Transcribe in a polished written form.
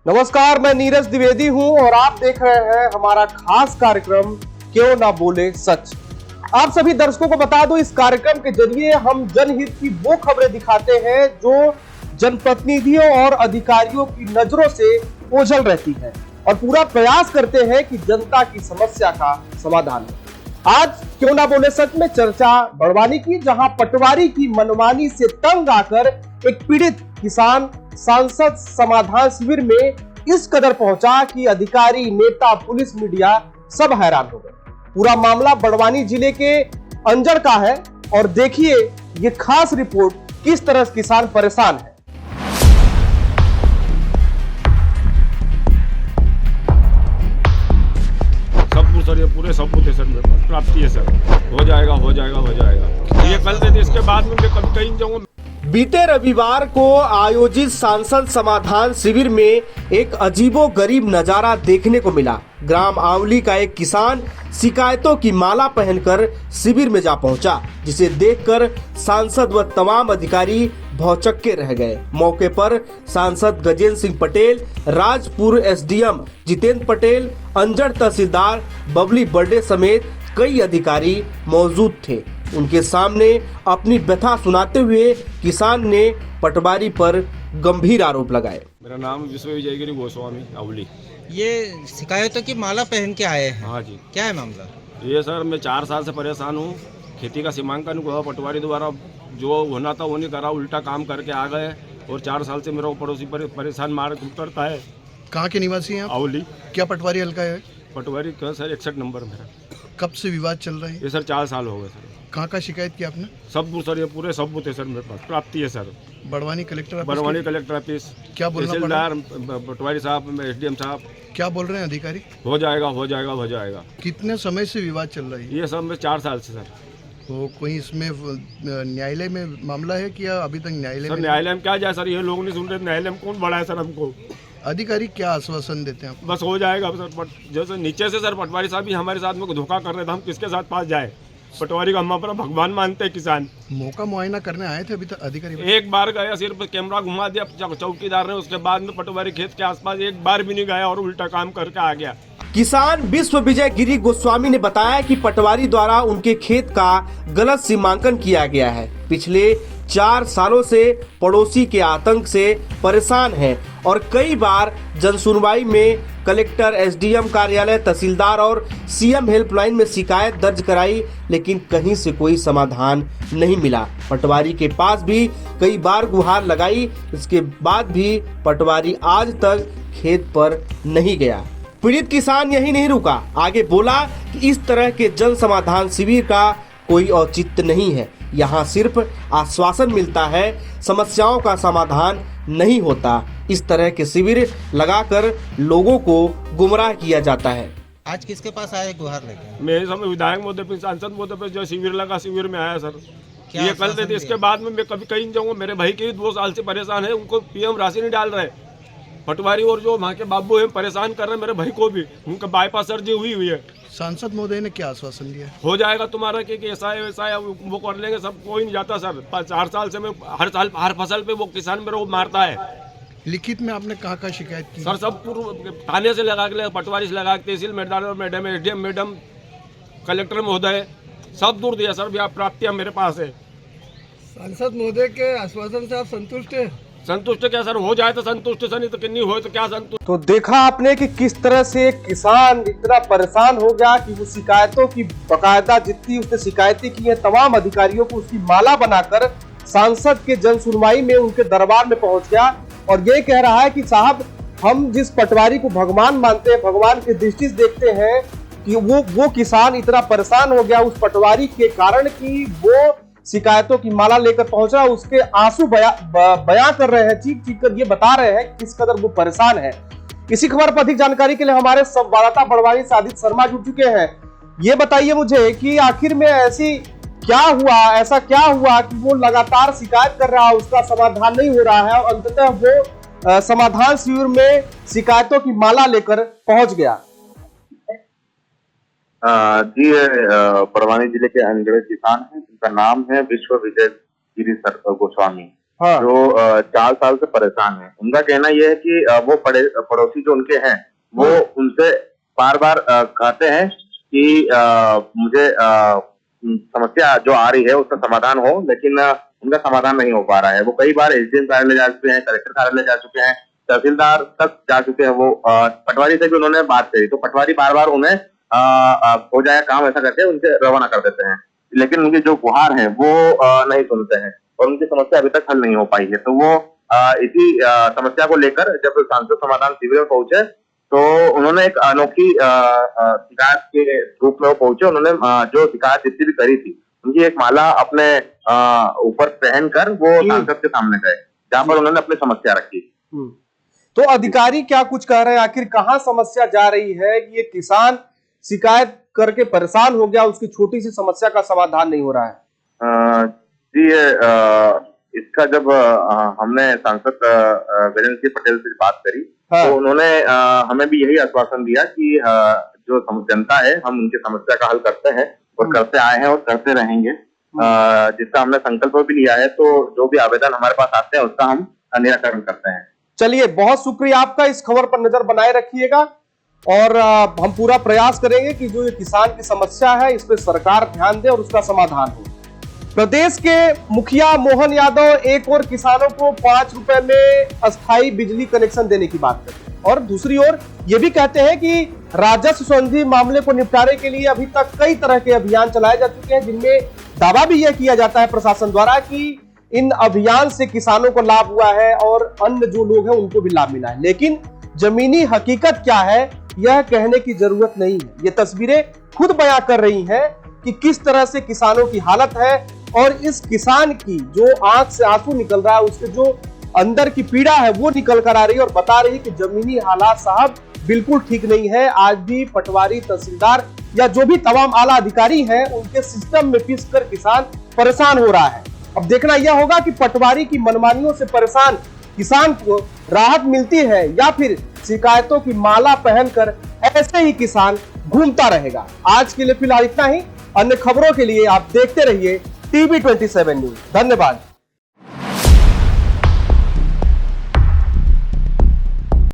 नमस्कार, मैं नीरज द्विवेदी हूं और आप देख रहे हैं हमारा खास कार्यक्रम क्यों ना बोले सच। आप सभी दर्शकों को बता दूं, इस कार्यक्रम के जरिए हम जनहित की वो खबरें दिखाते हैं जो जनप्रतिनिधियों और अधिकारियों की नजरों से ओझल रहती है और पूरा प्रयास करते हैं कि जनता की समस्या का समाधान हो। आज क्यों ना बोले सच में चर्चा बड़वानी की, जहां पटवारी की मनमानी से तंग आकर एक पीड़ित किसान सांसद समाधान शिविर में इस कदर पहुंचा कि अधिकारी, नेता, पुलिस, मीडिया सब हैरान हो गए। पूरा मामला बड़वानी जिले के अंजड़ का है और देखिए ये खास रिपोर्ट, किस तरह किसान परेशान है। सर ये पूरे सबूत है सर, मेरे पास प्राप्ति है सर। हो जाएगा हो जाएगा हो जाएगा। ये कल दे, इसके बाद में मैं कभी कहीं जाऊंगा। बीते रविवार को आयोजित सांसद समाधान शिविर में एक अजीबोगरीब नजारा देखने को मिला। ग्राम आंवली का एक किसान शिकायतों की माला पहनकर शिविर में जा पहुंचा, जिसे देखकर सांसद व तमाम अधिकारी भौचक्के रह गए। मौके पर सांसद गजेंद्र सिंह पटेल, राजपुर एसडीएम जितेंद्र पटेल, अंजड़ तहसीलदार बबली बर्डे समेत कई अधिकारी मौजूद थे। उनके सामने अपनी व्यथा सुनाते हुए किसान ने पटवारी पर गंभीर आरोप लगाए। मेरा नाम विश्व विजयगिरी गोस्वामी अवली। ये शिकायतों की माला पहन के आए हैं। हाँ जी। क्या है मामला? ये सर मैं 4 साल से परेशान हूँ। खेती का सीमांकन हुआ, पटवारी द्वारा जो होना था वो नहीं करा, उल्टा काम करके आ गए और 4 साल से मेरा वो पड़ोसी परेशान मार करता है। कहाँ के निवासी हैं आप? अवली। क्या पटवारी हल्का है? पटवारी का सर 61 नंबर मेरा। कब से विवाद चल रहा है? ये सर 4 साल हो गए सर। कहाँ का शिकायत की आपने? सबूत सर, ये पूरे सबूत है सर, मेरे पास प्राप्ति है sir. Barwani collector office? Barwani collector office, क्या बोलना पड़ा? तहसीलदार, पटवारी साहब, एसडीएम साहब। क्या बोल रहे हैं अधिकारी? हो जाएगा हो जाएगा हो जाएगा। कितने समय से विवाद चल रहा है? ये सब में 4 साल से सर। तो कोई इसमें न्यायालय में मामला है कि अभी तक न्यायालय सर में? न्यायालय में क्या जाए सर, ये लोग नहीं सुन रहे। न्यायालय में कौन बड़ा है सर हमको? अधिकारी क्या आश्वासन देते हैं? बस हो जाएगा सर। जैसे नीचे से सर पटवारी साहब भी हमारे साथ में धोखा कर रहे थे, हम किसके साथ पास जाए? पटवारी का हम अपना भगवान मानते हैं किसान। मौका मुआयना करने आए थे अभी तक अधिकारी? एक बार गया, सिर्फ कैमरा घुमा दिया चौकीदार ने, उसके बाद में पटवारी खेत के आसपास एक बार भी नहीं गया और उल्टा काम करके आ गया। किसान विश्व विजय गिरी गोस्वामी ने बताया कि पटवारी द्वारा उनके खेत का गलत सीमांकन किया गया है। पिछले 4 सालों से पड़ोसी के आतंक से परेशान हैं और कई बार जनसुनवाई में कलेक्टर, एसडीएम कार्यालय, तहसीलदार और सीएम हेल्पलाइन में शिकायत दर्ज कराई, लेकिन कहीं से कोई समाधान नहीं मिला। पटवारी के पास भी कई बार गुहार लगाई, इसके बाद भी पटवारी आज तक खेत पर नहीं गया। पीड़ित किसान यही नहीं रुका, आगे बोला कि इस तरह के जन समाधान शिविर का कोई औचित्य नहीं है। यहाँ सिर्फ आश्वासन मिलता है, समस्याओं का समाधान नहीं होता। इस तरह के शिविर लगाकर लोगों को गुमराह किया जाता है। आज किसके पास आए गुहार लेके? मेरे समय विधायक महोदय पे, सांसद महोदय पे जो शिविर लगा, शिविर में आया सर। क्या ये कल आश्वासन थे, इसके दिया? बाद में मैं कभी कहीं नहीं जाऊंगा। मेरे भाई के 2 साल से परेशान है, उनको पीएम राशि नहीं डाल रहे। पटवारी और जो वहाँ के बाबू है परेशान कर रहे हैं मेरे भाई को भी, उनका बाईपास सर्जरी हुई है। सांसद महोदय ने क्या आश्वासन दिया? हो जाएगा तुम्हारा कि ऐसा है वैसा है, वो कर लेंगे सब। कोई नहीं जाता सर। 4 साल से मैं हर साल हर फसल पे वो किसान मेरे को मारता है। लिखित में आपने कहाँ कहाँ शिकायत की? सर सब पूर्व थाने से लगा के, पटवारी से लगा के, तहसील मैडम, एसडीएम मैडम, कलेक्टर महोदय, सब दूर दिया सर। प्राप्तियाँ मेरे पास है। सांसद महोदय के आश्वासन से आप संतुष्ट हैं? संतुष्ट क्या सर? हो जाए तो संतुष्ट सर, नहीं तो नहीं हो तो क्या संतुष्ट। तो देखा आपने कि किस तरह से किसान इतना परेशान हो गया कि वो शिकायतों की बकायदा जितनी उसने शिकायतें की हैं तमाम अधिकारियों को उसकी माला बनाकर सांसद के जन सुनवाई में उनके दरबार में पहुंच गया और ये कह रहा है कि साहब, हम जिस पटवारी को भगवान मानते हैं, भगवान की दृष्टि से देखते हैं कि वो किसान इतना परेशान हो गया उस पटवारी के कारण कि वो शिकायतों की माला लेकर पहुंच रहा। उसके आंसू बयां कर रहे हैं, चीख चीख कर ये बता रहे हैं किस कदर वो परेशान है। इसी खबर पर अधिक जानकारी के लिए हमारे संवाददाता बड़वानी से आदित्य शर्मा जुड़ चुके हैं। ये बताइए मुझे कि आखिर में ऐसा क्या हुआ कि वो लगातार शिकायत कर रहा है, उसका समाधान नहीं हो रहा है और अंततः वो समाधान शिविर में शिकायतों की माला लेकर पहुंच गया। जी, बड़वानी जिले के अंजड़ किसान हैं जिनका नाम है विश्व विजय गिरी गोस्वामी। हाँ। जो 4 साल से परेशान है। उनका कहना यह है कि वो पड़ोसी जो उनके हैं वो उनसे बार बार कहते हैं कि मुझे समस्या जो आ रही है उसका समाधान हो, लेकिन उनका समाधान नहीं हो पा रहा है। वो कई बार एसडीएम कार्यालय जा चुके हैं, कलेक्टर कार्यालय जा चुके हैं, तहसीलदार तक जा चुके हैं। वो पटवारी से भी उन्होंने बात करी तो पटवारी बार बार उन्हें हो जाएगा काम ऐसा करके उनसे रवाना कर देते हैं, लेकिन उनकी जो गुहार है वो नहीं सुनते हैं और उनकी समस्या अभी तक हल नहीं हो पाई है। तो वो इसी समस्या को लेकर जब सांसद समाधान शिविर में पहुंचे तो उन्होंने एक अनोखी शिकायत के रूप में वो पहुंचे। उन्होंने जो शिकायत जितनी भी करी थी उनकी एक माला अपने ऊपर पहनकर वो सांसद के सामने गए, जहां पर उन्होंने अपनी समस्या रखी। तो अधिकारी क्या कुछ कह रहे हैं, आखिर कहाँ समस्या जा रही है कि ये किसान शिकायत करके परेशान हो गया, उसकी छोटी सी समस्या का समाधान नहीं हो रहा है? जी, इसका जब हमने सांसद गजेंद्र सिंह पटेल से बात करी तो उन्होंने हमें भी यही आश्वासन दिया कि जो जनता है हम उनकी समस्या का हल करते हैं और करते आए हैं और करते रहेंगे, जिसका हमने संकल्प भी लिया है। तो जो भी आवेदन हमारे पास आते हैं उसका हम निराकरण करते हैं। चलिए, बहुत शुक्रिया आपका। इस खबर पर नजर बनाए रखिएगा और हम पूरा प्रयास करेंगे कि जो ये किसान की समस्या है इस पर सरकार ध्यान दे और उसका समाधान हो। प्रदेश के मुखिया मोहन यादव एक और किसानों को 5 रुपए में अस्थायी बिजली कनेक्शन देने की बात करते हैं और दूसरी ओर ये भी कहते हैं कि राजस्व संबंधी मामले को निपटारे के लिए अभी तक कई तरह के अभियान चलाए जा चुके हैं, जिनमें दावा भी यह किया जाता है प्रशासन द्वारा कि इन अभियान से किसानों को लाभ हुआ है और अन्य जो लोग हैं उनको भी लाभ मिला है। लेकिन जमीनी हकीकत क्या है यह कहने की जरूरत नहीं है। ये तस्वीरें खुद बयां कर रही हैं कि किस तरह से किसानों की हालत है और इस किसान की जो आंख से आंसू निकल रहा है, उसके जो अंदर की पीड़ा है वो निकल कर आ रही है और बता रही है कि जमीनी हालात साहब बिल्कुल ठीक नहीं है। आज भी पटवारी, तहसीलदार या जो भी तमाम आला अधिकारी हैं उनके सिस्टम में पिस कर किसान परेशान हो रहा है। अब देखना यह होगा कि पटवारी की मनमानियों से परेशान किसान को राहत मिलती है या फिर शिकायतों की माला पहनकर ऐसे ही किसान घूमता रहेगा। आज के लिए फिलहाल इतना ही। अन्य खबरों के लिए आप देखते रहिए टीवी 27 न्यूज। धन्यवाद।